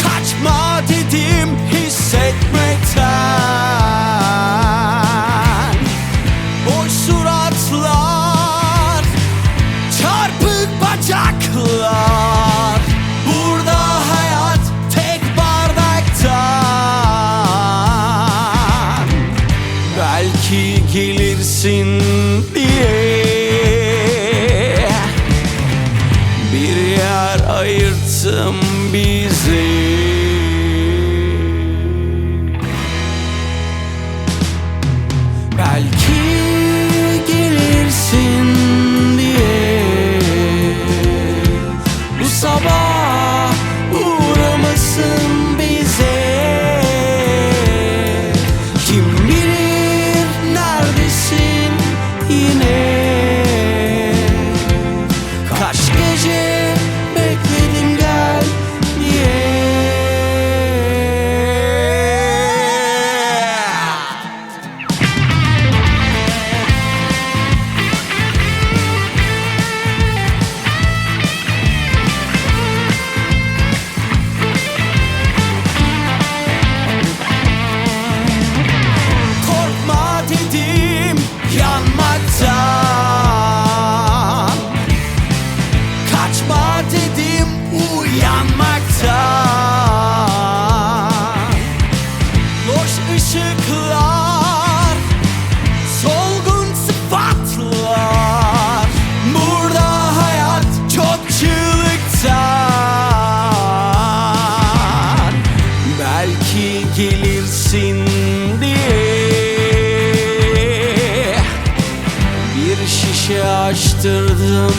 Kaçma dedim hissetmekten. Boş suratlar, çarpık bacaklar. Burada hayat tek bardaktan. Belki gelirsin diye bir yer ayırttım bizi. Belki gelirsin diye bu sabah uğramasın bize. Kim bilir neredesin yine. Kaç gece bekledim gel diye. Korkma dedim yanmaktan. Kaçma dedim uyanmaktan. Loş ışıklar, solgun sıfatlar. Burada hayat çok çığlıktan. Belki gelirsin diye bir şişe açtırdım